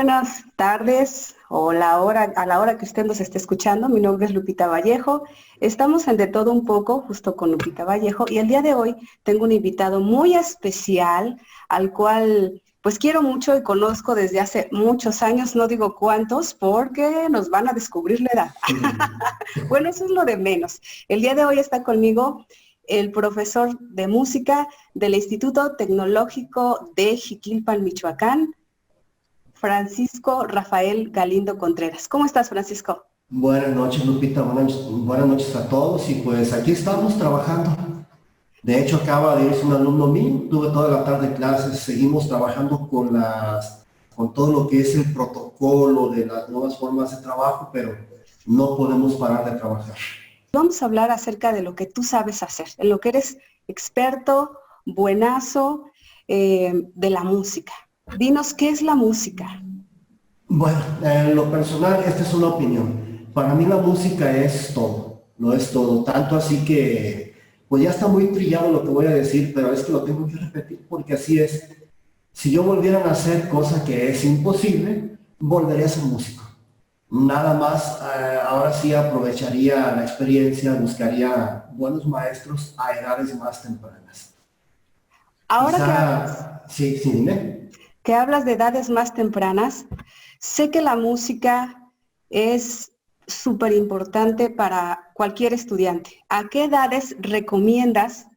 buenas tardes o a la hora que usted nos esté escuchando. Mi nombre es Lupita Vallejo. Estamos en De Todo Un Poco, justo con Lupita Vallejo, y el día de hoy tengo un invitado muy especial al cual pues quiero mucho y conozco desde hace muchos años, no digo cuántos, porque nos van a descubrir la edad. Bueno, eso es lo de menos. El día de hoy está conmigo el profesor de música del Instituto Tecnológico de Jiquilpan, Michoacán, Francisco Rafael Galindo Contreras. ¿Cómo estás, Francisco? Buenas noches, Lupita. Buenas noches a todos. Y pues aquí estamos trabajando. De hecho, acaba de irse un alumno mío. Tuve toda la tarde clases. Seguimos trabajando con todo lo que es el protocolo de las nuevas formas de trabajo, pero no podemos parar de trabajar. Vamos a hablar acerca de lo que tú sabes hacer, en lo que eres experto, buenazo, de la música. Dinos, ¿qué es la música? Bueno, en lo personal, esta es una opinión. Para mí la música es todo, lo es todo. Tanto así que, pues ya está muy trillado lo que voy a decir, pero es que lo tengo que repetir porque así es. Si yo volviera a hacer cosa que es imposible, volvería a ser músico. Nada más, ahora sí aprovecharía la experiencia, buscaría buenos maestros a edades más tempranas. Ahora Quizá, sí, sí, dime. que hablas de edades más tempranas, sé que la música es súper importante para cualquier estudiante. ¿A qué edades recomiendas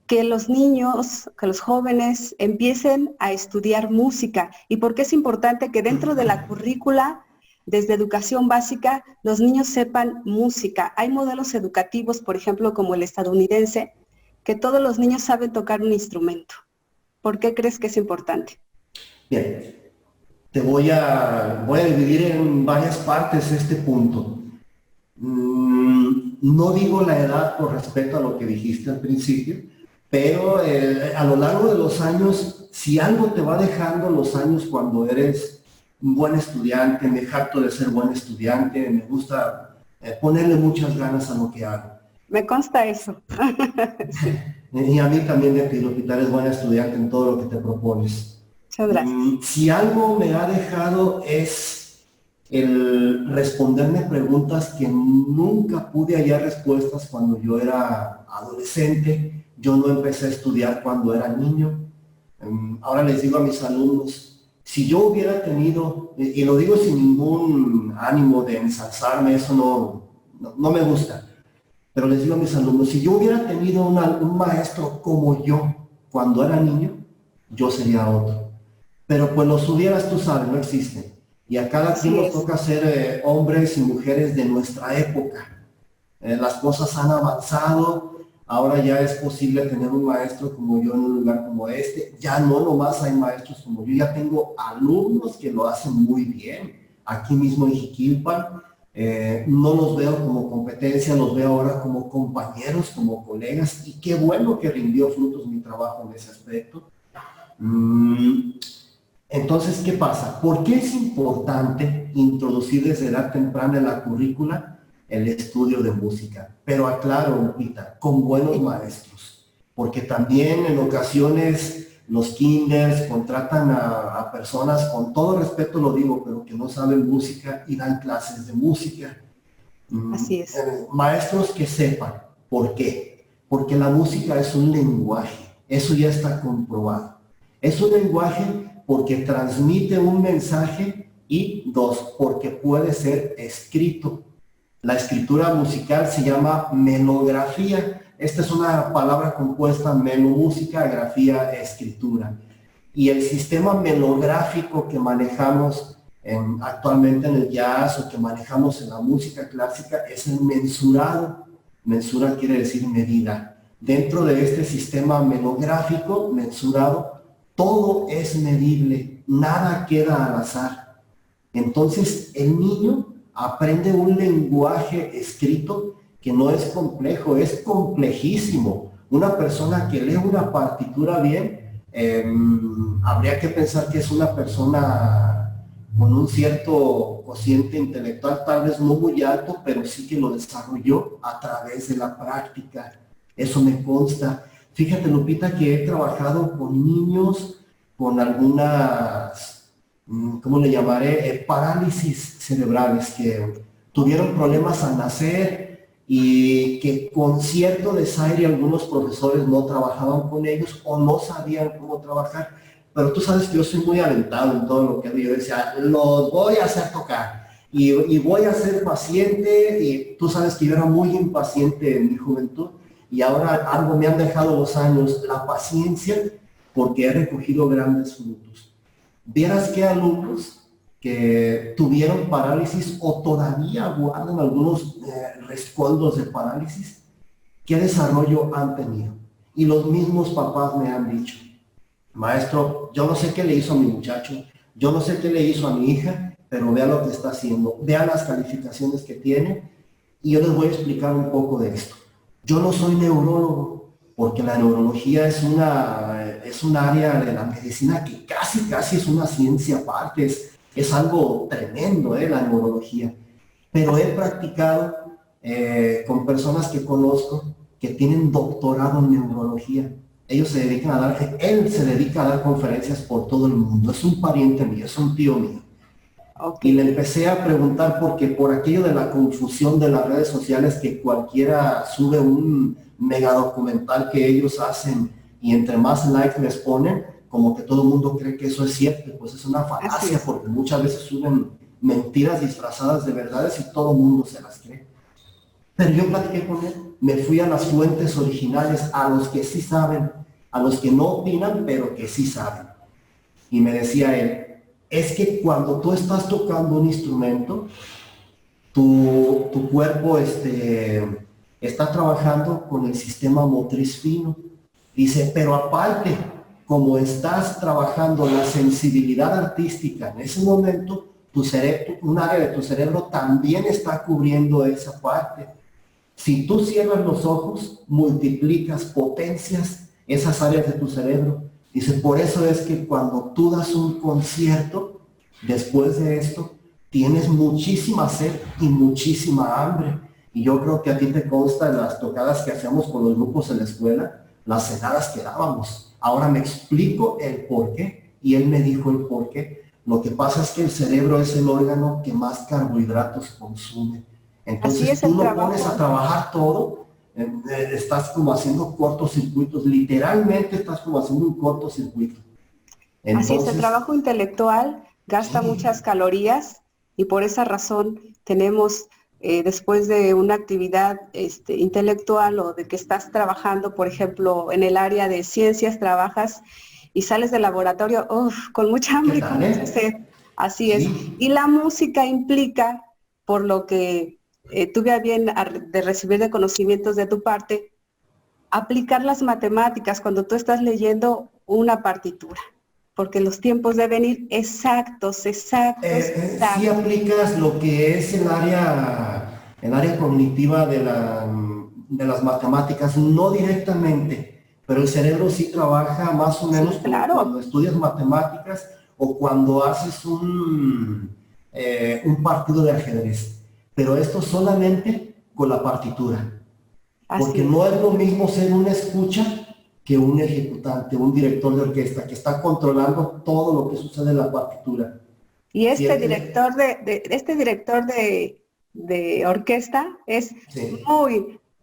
que los niños, que los jóvenes empiecen a estudiar música? ¿Y por qué es importante que dentro de la currícula, desde educación básica, los niños sepan música? Hay modelos educativos, por ejemplo, como el estadounidense, que todos los niños saben tocar un instrumento. ¿Por qué crees que es importante? Bien, voy a dividir en varias partes este punto. No digo la edad por respeto a lo que dijiste al principio, pero a lo largo de los años, si algo te va dejando los años cuando eres un buen estudiante, me jacto de ser buen estudiante, me gusta ponerle muchas ganas a lo que hago. Me consta eso. Sí, Y a mí también de ti, Lupita, eres buena estudiante en todo lo que te propones. muchas gracias. Si algo me ha dejado es el responderme preguntas que nunca pude hallar respuestas cuando yo era adolescente. Yo no empecé a estudiar cuando era niño. Ahora les digo a mis alumnos, si yo hubiera tenido, y lo digo sin ningún ánimo de ensalzarme, eso no me gusta, pero les digo a mis alumnos, si yo hubiera tenido un maestro como yo cuando era niño, yo sería otro. Pero pues los hubieras, tú sabes, no existen. Y a cada quien Así nos es. toca ser hombres y mujeres de nuestra época. Las cosas han avanzado, ahora ya es posible tener un maestro como yo en un lugar como este. Ya no nomás hay maestros como yo, ya tengo alumnos que lo hacen muy bien. Aquí mismo en Jiquilpan, no los veo como competencia, los veo ahora como compañeros, como colegas, y qué bueno que rindió frutos mi trabajo en ese aspecto. Entonces, ¿qué pasa? ¿Por qué es importante introducir desde edad temprana en la currícula el estudio de música? Pero aclaro, Lupita, con buenos maestros, porque también en ocasiones los kinders contratan a personas, con todo respeto lo digo, pero que no saben música y dan clases de música. Así es. Maestros que sepan. ¿Por qué? Porque la música es un lenguaje, eso ya está comprobado. Es un lenguaje porque transmite un mensaje y dos, porque puede ser escrito. La escritura musical se llama melografía. Esta es una palabra compuesta, melomúsica, grafía, escritura. Y el sistema melográfico que manejamos actualmente en el jazz o que manejamos en la música clásica es el mensurado. Mensura quiere decir medida. Dentro de este sistema melográfico, mensurado, todo es medible, nada queda al azar. Entonces el niño aprende un lenguaje escrito que no es complejo, es complejísimo. Una persona que lee una partitura bien, habría que pensar que es una persona con un cierto cociente intelectual, tal vez no muy alto, pero sí que lo desarrolló a través de la práctica. Eso me consta. Fíjate, Lupita, que he trabajado con niños con algunas ¿cómo le llamaré? Parálisis cerebrales, que tuvieron problemas al nacer y que con cierto desaire algunos profesores no trabajaban con ellos o no sabían cómo trabajar. Pero tú sabes que yo soy muy alentado en todo lo que yo decía, los voy a hacer tocar y voy a ser paciente, y tú sabes que yo era muy impaciente en mi juventud y ahora algo me han dejado los años, la paciencia, porque he recogido grandes frutos. Vieras qué alumnos que tuvieron parálisis o todavía guardan algunos rescoldos de parálisis, qué desarrollo han tenido. Y los mismos papás me han dicho, maestro, yo no sé qué le hizo a mi muchacho, yo no sé qué le hizo a mi hija, pero vea lo que está haciendo, vea las calificaciones que tiene, y yo les voy a explicar un poco de esto. Yo no soy neurólogo, porque la neurología es un área de la medicina que casi es una ciencia aparte, es algo tremendo, la neurología. Pero he practicado con personas que conozco que tienen doctorado en neurología. Ellos se dedican a dar, él se dedica a dar conferencias por todo el mundo, es un pariente mío, es un tío mío. Okay. Y le empecé a preguntar porque por aquello de la confusión de las redes sociales, que cualquiera sube un mega documental que ellos hacen y entre más likes les ponen, como que todo el mundo cree que eso es cierto, pues es una falacia, porque muchas veces suben mentiras disfrazadas de verdades y todo el mundo se las cree. Pero yo platiqué con él, me fui a las fuentes originales, a los que sí saben, a los que no opinan, pero que sí saben. Y me decía él, es que cuando tú estás tocando un instrumento, tu cuerpo está trabajando con el sistema motriz fino. Dice, pero aparte, como estás trabajando la sensibilidad artística en ese momento, tu cerebro, un área de tu cerebro también está cubriendo esa parte. Si tú cierras los ojos, multiplicas, potencias esas áreas de tu cerebro. Dice, por eso es que cuando tú das un concierto, después de esto, tienes muchísima sed y muchísima hambre. Y yo creo que a ti te consta las tocadas que hacíamos con los grupos en la escuela, las cenadas que dábamos. Ahora me explico el por qué, y él me dijo el por qué. Lo que pasa es que el cerebro es el órgano que más carbohidratos consume. Entonces tú lo pones a trabajar todo, estás como haciendo cortocircuitos, literalmente estás como haciendo un cortocircuito. Entonces, así es, el trabajo intelectual gasta muchas calorías y por esa razón tenemos, después de una actividad intelectual o de que estás trabajando, por ejemplo, en el área de ciencias, trabajas y sales del laboratorio con mucha hambre y con mucha sed. Así es. Y la música implica, por lo que tuve a bien de recibir de conocimientos de tu parte, aplicar las matemáticas cuando tú estás leyendo una partitura, porque los tiempos deben ir exactos. Sí aplicas lo que es el área cognitiva de las matemáticas, no directamente, pero el cerebro sí trabaja más o menos como cuando estudias matemáticas o cuando haces un partido de ajedrez. Pero esto solamente con la partitura. Porque no es lo mismo ser una escucha que un ejecutante, un director de orquesta que está controlando todo lo que sucede en la partitura. Y director de orquesta es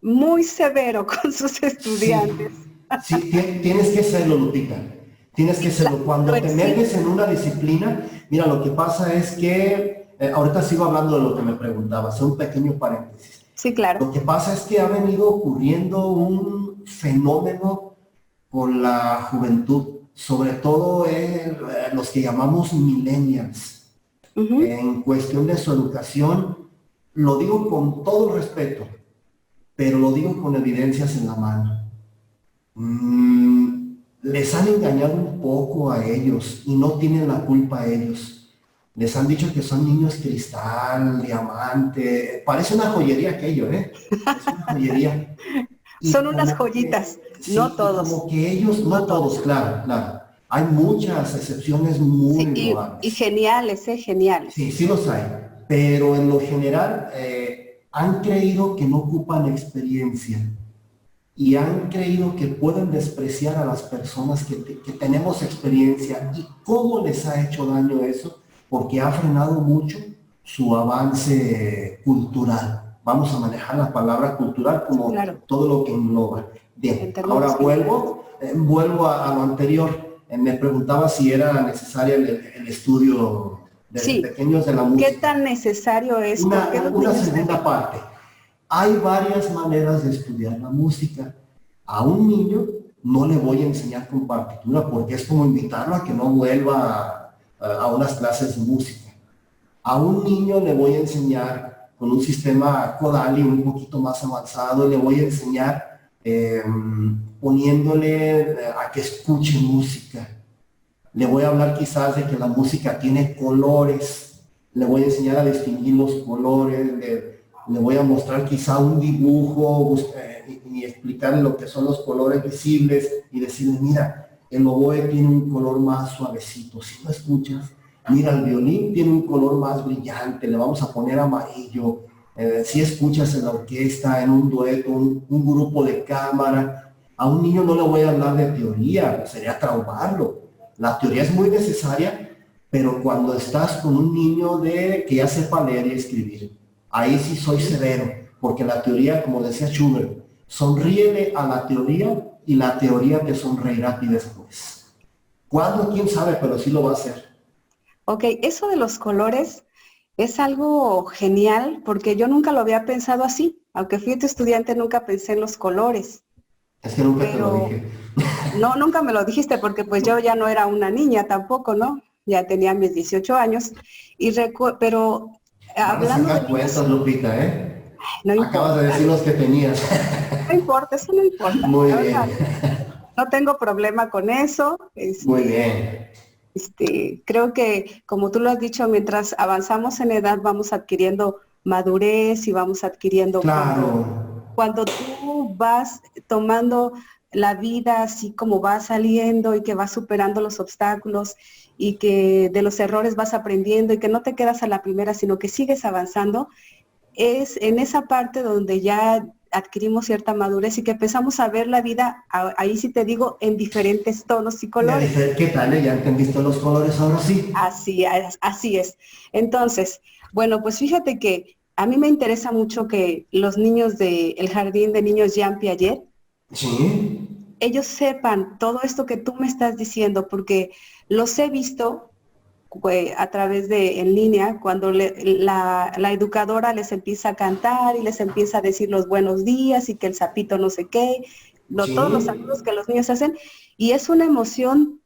muy severo con sus estudiantes. Sí, tienes que serlo, Lupita. Tienes que serlo. Cuando te metes en una disciplina, mira, lo que pasa es que ahorita sigo hablando de lo que me preguntabas, un pequeño paréntesis. Sí, claro. Lo que pasa es que ha venido ocurriendo un fenómeno con la juventud, sobre todo los que llamamos millennials. En cuestión de su educación, lo digo con todo respeto, pero lo digo con evidencias en la mano. Les han engañado un poco a ellos y no tienen la culpa a ellos. Les han dicho que son niños cristal, diamante, parece una joyería aquello, es una joyería. Son unas joyitas, no todos. Como que ellos, no todos, claro. Hay muchas excepciones muy loables. Y geniales, geniales. Sí los hay, pero en lo general han creído que no ocupan experiencia. Y han creído que pueden despreciar a las personas que tenemos experiencia. ¿Y cómo les ha hecho daño eso? porque ha frenado mucho su avance cultural. Vamos a manejar la palabra cultural como Claro, todo lo que engloba. en Bien, términos ahora generales. vuelvo a lo anterior. Me preguntaba si era necesario el estudio desde Sí, pequeños de la ¿qué música. tan necesario es? ¿Por qué los Una niños segunda deben? parte. Hay varias maneras de estudiar la música. A un niño no le voy a enseñar con partitura porque es como invitarlo a que no vuelva a unas clases de música. A un niño le voy a enseñar con un sistema Kodali un poquito más avanzado, le voy a enseñar poniéndole a que escuche música. Le voy a hablar quizás de que la música tiene colores, le voy a enseñar a distinguir los colores, le voy a mostrar quizá un dibujo y explicarle lo que son los colores visibles y decirle, mira, el oboe tiene un color más suavecito, si lo escuchas, mira, el violín tiene un color más brillante, le vamos a poner amarillo, si escuchas en la orquesta, en un dueto, un grupo de cámara, a un niño no le voy a hablar de teoría, sería traumarlo. La teoría es muy necesaria, pero cuando estás con un niño que ya sepa leer y escribir, ahí sí soy severo, porque la teoría, como decía Schubert, sonríele a la teoría y la teoría te sonreirá a ti después. ¿Cuándo? ¿Quién sabe? Pero sí lo va a hacer. Ok, eso de los colores es algo genial porque yo nunca lo había pensado así. Aunque fui tu estudiante, nunca pensé en los colores. Es que nunca te lo Pero dije. no, nunca me lo dijiste porque pues yo ya no era una niña tampoco, ¿no? Ya tenía mis 18 años. Pero Van a hablando de sacar niños, cuentas, Lupita, ¿eh? no Acabas de importa, decir los que tenías. no importa, eso no importa. Muy La verdad, bien, no tengo problema con eso. muy bien. Creo que, como tú lo has dicho, mientras avanzamos en edad vamos adquiriendo madurez y vamos adquiriendo Claro, cuando tú vas tomando la vida así como va saliendo y que vas superando los obstáculos y que de los errores vas aprendiendo y que no te quedas a la primera, sino que sigues avanzando, es en esa parte donde ya adquirimos cierta madurez y que empezamos a ver la vida, ahí sí te digo, en diferentes tonos y ya colores. dije, ¿qué tal? Ya entendiste los colores, ahora sí. Así es, así es. Entonces, bueno, pues fíjate que a mí me interesa mucho que los niños del Jardín de Niños Jean Piaget, Sí, ellos sepan todo esto que tú me estás diciendo, porque los he visto a través de en línea, cuando la educadora les empieza a cantar y les empieza a decir los buenos días y que el sapito no sé qué, todos los sí. saludos que los niños hacen, y es una emoción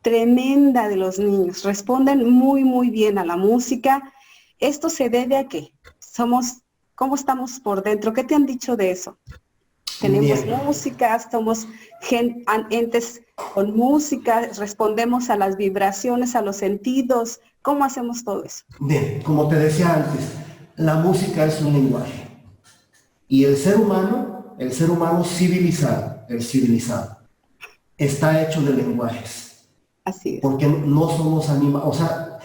tremenda de los niños, responden muy, muy bien a la música. ¿Esto se debe a qué? ¿Cómo estamos por dentro? ¿Qué te han dicho de eso? Tenemos Bien, música, somos entes con música, respondemos a las vibraciones, a los sentidos. ¿Cómo hacemos todo eso? bien. Como te decía antes, la música es un lenguaje. Y el ser humano civilizado, el civilizado, está hecho de lenguajes. Así es. Porque no somos animales, o sea,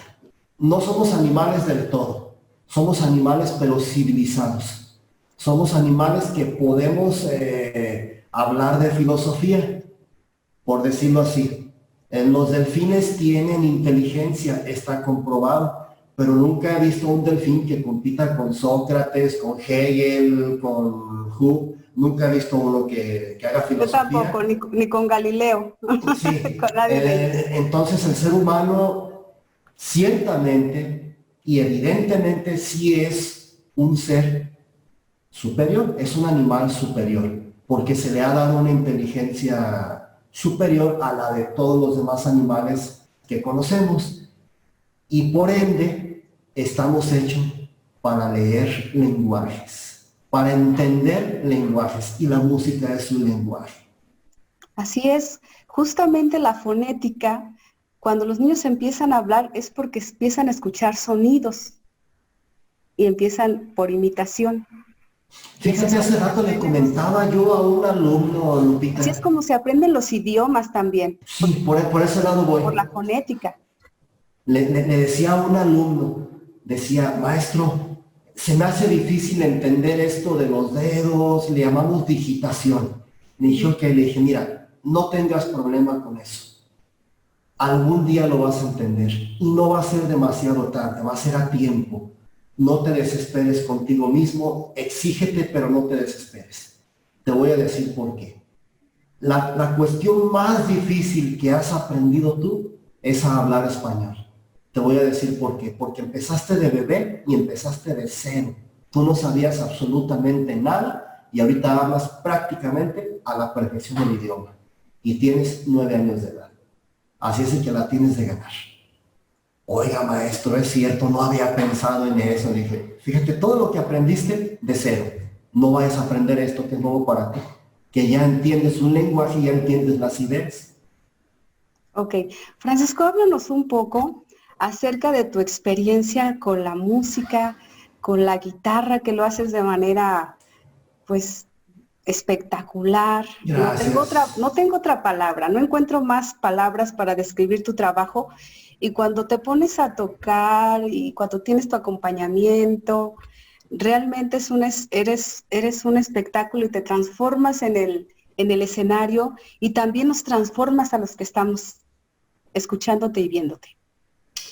no somos animales del todo. Somos animales pero civilizados. Somos animales que podemos hablar de filosofía, por decirlo así. Los delfines tienen inteligencia, está comprobado, pero nunca he visto un delfín que compita con Sócrates, con Hegel, con Hume. Nunca he visto uno que haga Yo tampoco, filosofía. ni con Galileo, Sí, con nadie de ellos. entonces el ser humano ciertamente y evidentemente sí es un ser superior, es un animal superior, porque se le ha dado una inteligencia superior a la de todos los demás animales que conocemos y por ende estamos hechos para leer lenguajes, para entender lenguajes y la música es un lenguaje. Así es, justamente la fonética, cuando los niños empiezan a hablar es porque empiezan a escuchar sonidos y empiezan por imitación. Y así es Fíjate, como hace se rato le aprenden comentaba yo a un alumno, así es Lupita, como se aprenden los idiomas también, sí, por ese lado voy. por la fonética. Le decía a un alumno, decía, maestro, se me hace difícil entender esto de los dedos, le llamamos digitación. Le dije, ok, le dije, mira, no tengas problema con eso. algún día lo vas a entender y no va a ser demasiado tarde, va a ser a tiempo. No te desesperes contigo mismo, exígete, pero no te desesperes. Te voy a decir por qué. La cuestión más difícil que has aprendido tú es a hablar español. Te voy a decir por qué. Porque empezaste de bebé y empezaste de cero. Tú no sabías absolutamente nada y ahorita hablas prácticamente a la perfección del idioma. Y tienes 9 años de edad. Así es que la tienes de ganar. Oiga, maestro, es cierto, no había pensado en eso. Dije, fíjate, todo lo que aprendiste de cero. No vayas a aprender esto que es nuevo para ti. Que ya entiendes un lenguaje, ya entiendes las ideas. Ok, Francisco, háblanos un poco acerca de tu experiencia con la música, con la guitarra, que lo haces de manera, pues, espectacular. Gracias. No tengo otra palabra, no encuentro más palabras para describir tu trabajo. Y cuando te pones a tocar y cuando tienes tu acompañamiento, realmente eres un espectáculo y te transformas en el escenario y también nos transformas a los que estamos escuchándote y viéndote.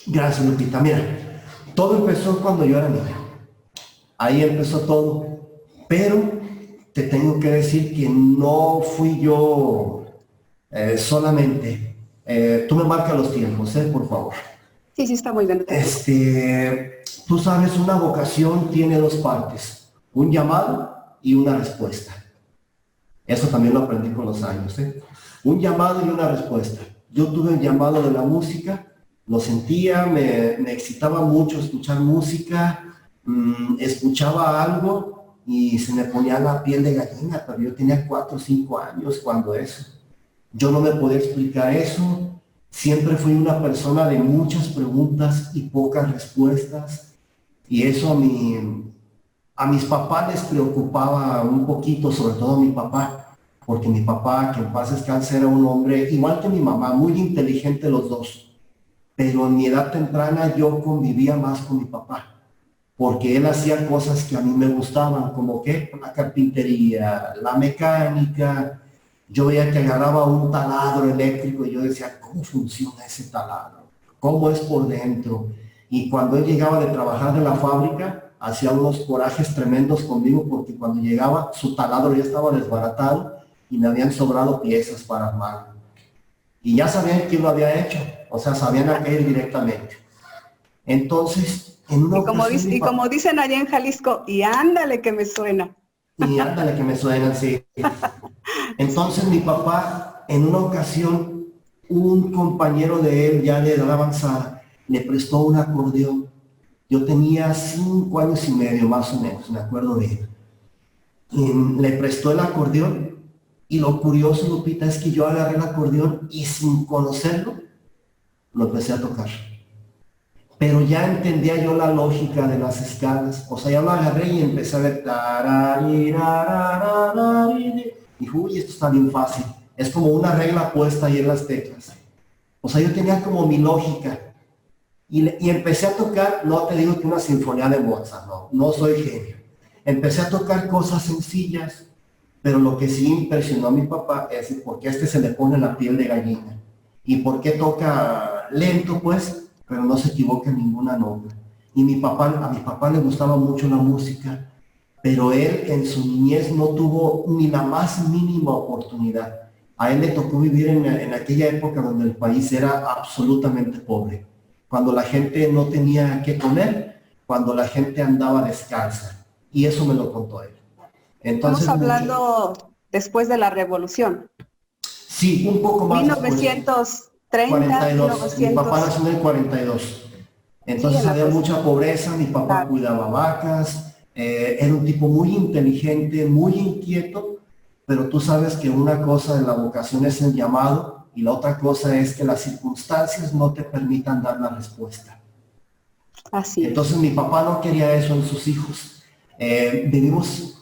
Gracias, Lupita. Mira, todo empezó cuando yo era niña. Ahí empezó todo. Pero te tengo que decir que no fui yo solamente. Tú me marcas los tiempos, por favor. Sí, sí, está muy bien, no te preocupes. Tú sabes, una vocación tiene dos partes, un llamado y una respuesta. Eso también lo aprendí con los años, ¿eh? Un llamado y una respuesta. Yo tuve el llamado de la música, lo sentía, me excitaba mucho escuchar música, escuchaba algo y se me ponía la piel de gallina, pero yo tenía 4 o 5 años cuando eso. Yo no me podía explicar eso. Siempre fui una persona de muchas preguntas y pocas respuestas. Y eso a mis papás les preocupaba un poquito, sobre todo a mi papá, porque mi papá, que en paz descanse, era un hombre, igual que mi mamá, muy inteligente los dos. Pero en mi edad temprana yo convivía más con mi papá, porque él hacía cosas que a mí me gustaban, como que la carpintería, la mecánica. Yo veía que agarraba un taladro eléctrico y yo decía, ¿cómo funciona ese taladro? ¿Cómo es por dentro? Y cuando él llegaba de trabajar de la fábrica, hacía unos corajes tremendos conmigo porque cuando llegaba su taladro ya estaba desbaratado y me habían sobrado piezas para armarlo. Y ya sabían quién lo había hecho, o sea, sabían a qué ir directamente. Entonces, en una ocasión mi Y papá, como dicen allá en Jalisco, y ándale que me suena. y ándale que me suenan, sí. Entonces mi papá, en una ocasión, un compañero de él, ya de edad avanzada, le prestó un acordeón. Yo tenía 5 años y medio, más o menos, me acuerdo de él. Y le prestó el acordeón y lo curioso, Lupita, es que yo agarré el acordeón y sin conocerlo, lo empecé a tocar. Pero ya entendía yo la lógica de las escalas. O sea, ya lo agarré y empecé a ver. Y dije, uy, esto está bien fácil. Es como una regla puesta ahí en las teclas. O sea, yo tenía como mi lógica. Y empecé a tocar, no te digo que una sinfonía de Mozart, no soy genio. Empecé a tocar cosas sencillas, pero lo que sí impresionó a mi papá es por qué a este se le pone la piel de gallina. Y por qué toca lento, pues, pero no se equivoca en ninguna nota. Y a mi papá le gustaba mucho la música, pero él en su niñez no tuvo ni la más mínima oportunidad. A él le tocó vivir en aquella época donde el país era absolutamente pobre, cuando la gente no tenía qué comer, cuando la gente andaba descalza. Y eso me lo contó él. Estamos Entonces, hablando después de la Revolución. sí, un poco más después, 1930, 42. Mi papá 1900. nació en el 42. Sí, Entonces en la había pues, mucha pobreza, mi papá claro. cuidaba vacas, era un tipo muy inteligente, muy inquieto, pero tú sabes que una cosa de la vocación es el llamado y la otra cosa es que las circunstancias no te permitan dar la respuesta. Así Entonces es. mi papá no quería eso en sus hijos.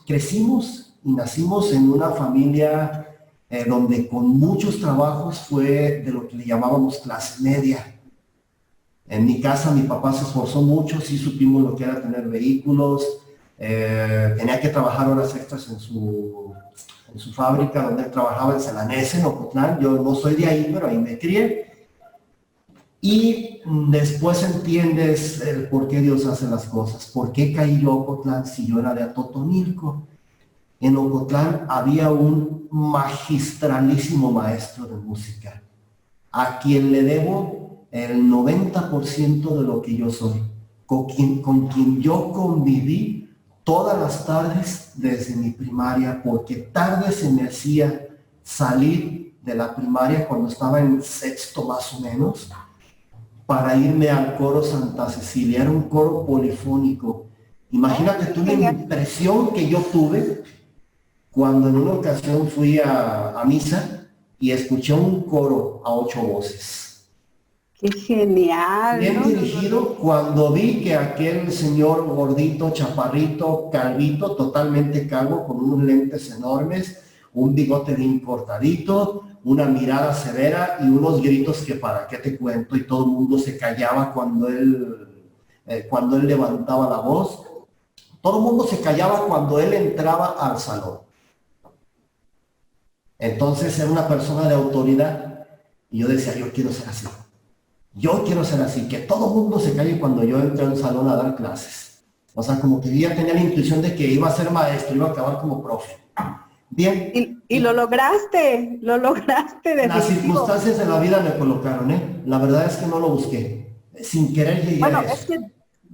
Crecimos y nacimos en una familia donde con muchos trabajos fue de lo que le llamábamos clase media. En mi casa mi papá se esforzó mucho, sí supimos lo que era tener vehículos, tenía que trabajar horas extras en su fábrica donde él trabajaba en Salanese, en Ocotlán. Yo no soy de ahí, pero ahí me crié. Y después entiendes el por qué Dios hace las cosas. ¿Por qué caí yo a Ocotlán si yo era de Atotonilco? En Ocotlán había un magistralísimo maestro de música, a quien le debo el 90% de lo que yo soy, con quien yo conviví todas las tardes desde mi primaria, porque tarde se me hacía salir de la primaria cuando estaba en sexto más o menos, para irme al coro Santa Cecilia. Era un coro polifónico. Imagínate tú la impresión que yo tuve cuando en una ocasión fui a misa y escuché un coro a 8 voces. ¡Qué genial! Bien dirigido, cuando vi que aquel señor gordito, chaparrito, calvito, totalmente calvo, con unos lentes enormes, un bigote bien cortadito, una mirada severa y unos gritos que para qué te cuento, y todo el mundo se callaba cuando él levantaba la voz. Todo el mundo se callaba cuando él entraba al salón. Entonces era una persona de autoridad y yo decía, yo quiero ser así. Yo quiero ser así, que todo el mundo se calle cuando yo entré a un salón a dar clases. O sea, como que yo ya tenía la intuición de que iba a ser maestro, iba a acabar como profe. Bien. Y lo lograste definitivo. Las circunstancias de la vida me colocaron, ¿eh? La verdad es que no lo busqué. Sin querer llegué a eso. Es que,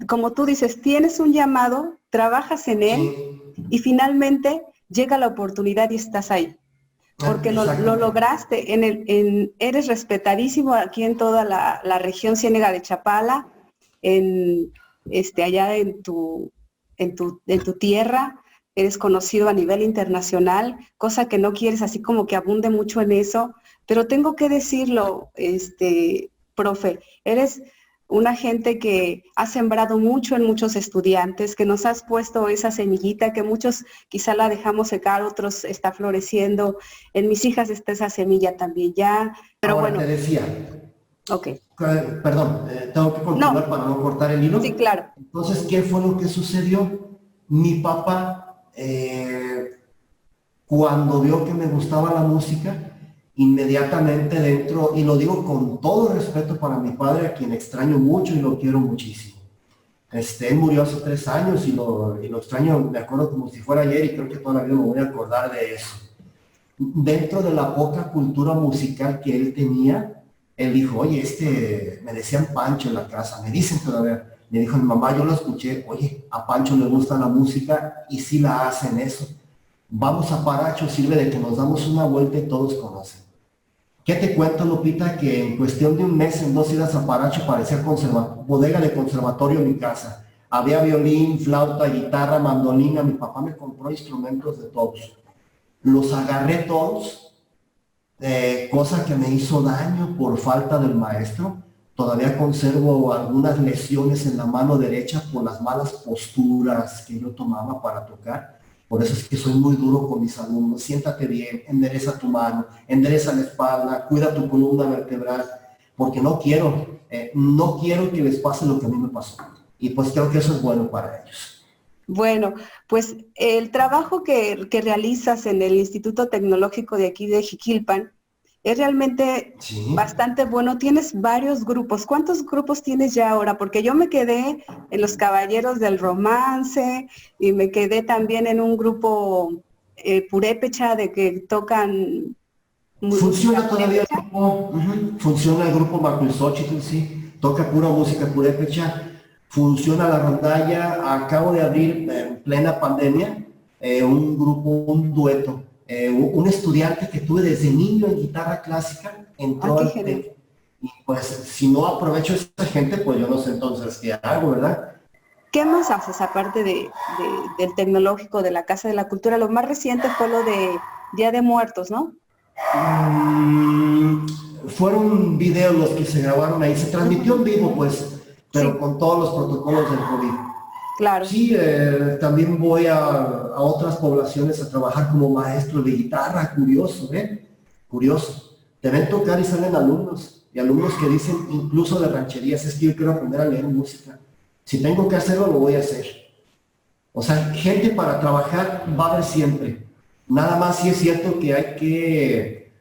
como tú dices, tienes un llamado, trabajas en él, Sí. y finalmente llega la oportunidad y estás ahí. Porque lo lograste, eres respetadísimo aquí en toda la región Ciénega de Chapala, allá en tu tierra, eres conocido a nivel internacional, cosa que no quieres así como que abunde mucho en eso, pero tengo que decirlo, profe, eres una gente que ha sembrado mucho en muchos estudiantes, que nos has puesto esa semillita que muchos quizá la dejamos secar, otros está floreciendo. En mis hijas está esa semilla también ya, pero ahora, bueno. te decía. Ok. Perdón, tengo que continuar para no cortar el hilo. Sí, claro. Entonces, ¿qué fue lo que sucedió? Mi papá, cuando vio que me gustaba la música, inmediatamente dentro, y lo digo con todo respeto para mi padre, a quien extraño mucho y lo quiero muchísimo. Él murió hace 3 años y lo extraño, me acuerdo como si fuera ayer, y creo que todavía me voy a acordar de eso. Dentro de la poca cultura musical que él tenía, él dijo, oye, me decían Pancho en la casa, me dicen todavía, me dijo mi mamá, yo lo escuché, oye, a Pancho le gusta la música y sí la hacen eso. Vamos a Paracho, sirve de que nos damos una vuelta y todos conocen. ¿Qué te cuento, Lupita? Que en cuestión de un mes, en 2 idas a Paracho, parecía bodega de conservatorio en mi casa. Había violín, flauta, guitarra, mandolina. Mi papá me compró instrumentos de todos. Los agarré todos, cosa que me hizo daño por falta del maestro. Todavía conservo algunas lesiones en la mano derecha por las malas posturas que yo tomaba para tocar. Por eso es que soy muy duro con mis alumnos. Siéntate bien, endereza tu mano, endereza la espalda, cuida tu columna vertebral, porque no quiero que les pase lo que a mí me pasó. Y pues creo que eso es bueno para ellos. Bueno, pues el trabajo que realizas en el Instituto Tecnológico de aquí de Jiquilpan es realmente bastante bueno. Tienes varios grupos. ¿Cuántos grupos tienes ya ahora? Porque yo me quedé en los Caballeros del Romance y me quedé también en un grupo purépecha de que tocan funciona todavía el grupo, funciona el grupo Macuilxóchitl, sí, toca pura música purépecha, funciona la rondalla. Acabo de abrir en plena pandemia un grupo, un dueto. Un estudiante que tuve desde niño en guitarra clásica entró al TEC, y pues si no aprovecho a esa gente, pues yo no sé entonces qué hago, ¿verdad? ¿Qué más haces aparte del tecnológico, de la Casa de la Cultura? Lo más reciente fue lo de Día de Muertos, ¿no? Fueron videos los que se grabaron ahí, se transmitió en vivo, pues, pero con todos los protocolos del COVID. Claro. Sí, también voy a otras poblaciones a trabajar como maestro de guitarra, curioso, curioso. Te ven tocar y salen alumnos, y alumnos que dicen incluso de rancherías, es que yo quiero aprender a leer música. Si tengo que hacerlo, lo voy a hacer. O sea, gente para trabajar va a haber siempre. Nada más sí es cierto que hay que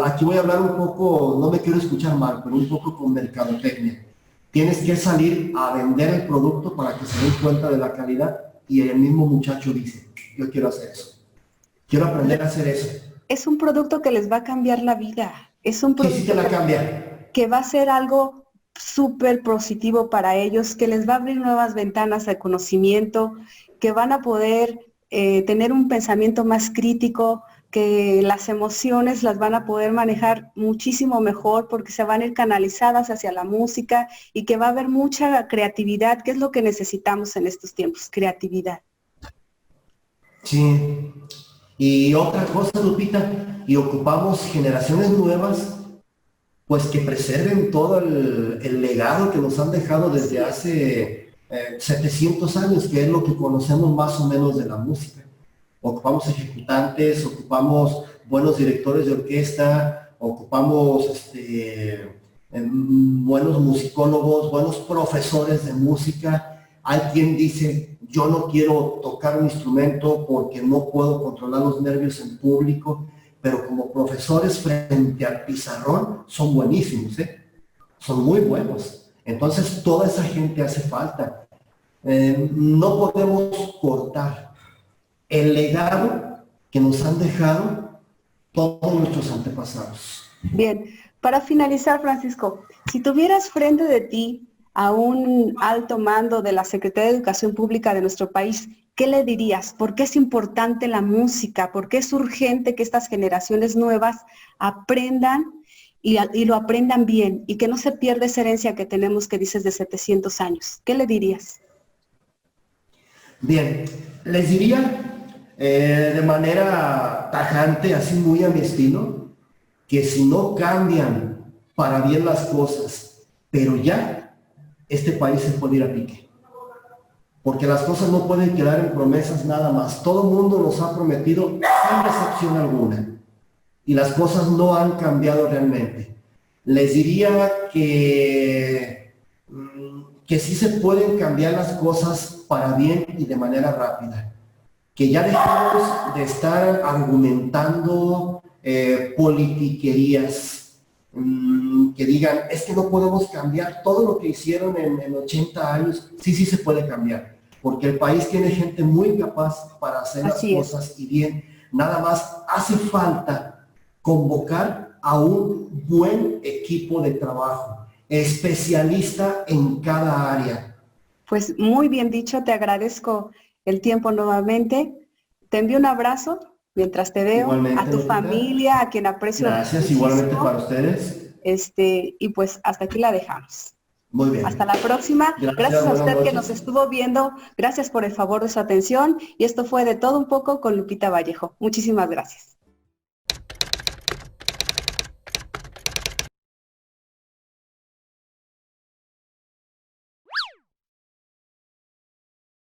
aquí voy a hablar un poco, no me quiero escuchar mal, pero un poco con mercadotecnia. Tienes que salir a vender el producto para que se den cuenta de la calidad y el mismo muchacho dice, yo quiero hacer eso, quiero aprender a hacer eso. Es un producto que les va a cambiar la vida. Es un Sí, sí te producto la cambia. que va a ser algo súper positivo para ellos, que les va a abrir nuevas ventanas de conocimiento, que van a poder tener un pensamiento más crítico, que las emociones las van a poder manejar muchísimo mejor porque se van a ir canalizadas hacia la música y que va a haber mucha creatividad, que es lo que necesitamos en estos tiempos, creatividad. Sí. Y otra cosa, Lupita, y ocupamos generaciones nuevas, pues que preserven todo el legado que nos han dejado desde hace 700 años, que es lo que conocemos más o menos de la música. Ocupamos ejecutantes, ocupamos buenos directores de orquesta, ocupamos buenos musicólogos, buenos profesores de música. Hay quien dice, yo no quiero tocar un instrumento porque no puedo controlar los nervios en público, pero como profesores frente al pizarrón son buenísimos, ¿eh? Son muy buenos. Entonces toda esa gente hace falta. No podemos cortar el legado que nos han dejado todos nuestros antepasados. Bien, para finalizar, Francisco, si tuvieras frente de ti a un alto mando de la Secretaría de Educación Pública de nuestro país, ¿qué le dirías? ¿Por qué es importante la música? ¿Por qué es urgente que estas generaciones nuevas aprendan y lo aprendan bien y que no se pierda esa herencia que tenemos que dices de 700 años? ¿Qué le dirías? Bien, les diría de manera tajante, así muy a mi estilo, que si no cambian para bien las cosas, pero ya, este país se puede ir a pique. Porque las cosas no pueden quedar en promesas nada más. Todo el mundo nos ha prometido sin decepción alguna. Y las cosas no han cambiado realmente. Les diría que sí se pueden cambiar las cosas para bien y de manera rápida. Que ya dejemos de estar argumentando politiquerías, que digan, es que no podemos cambiar todo lo que hicieron en 80 años. Sí, sí se puede cambiar, porque el país tiene gente muy capaz para hacer las cosas y bien. Nada más hace falta convocar a un buen equipo de trabajo, especialista en cada área. Pues muy bien dicho, te agradezco el tiempo nuevamente. Te envío un abrazo mientras te veo, igualmente, a tu familia, a quien aprecio. Gracias, muchísimo. Igualmente para ustedes. Y pues hasta aquí la dejamos. Muy bien. Hasta la próxima. Gracias a usted que nos estuvo viendo. Gracias por el favor de su atención. Y esto fue De Todo Un Poco con Lupita Vallejo. Muchísimas gracias.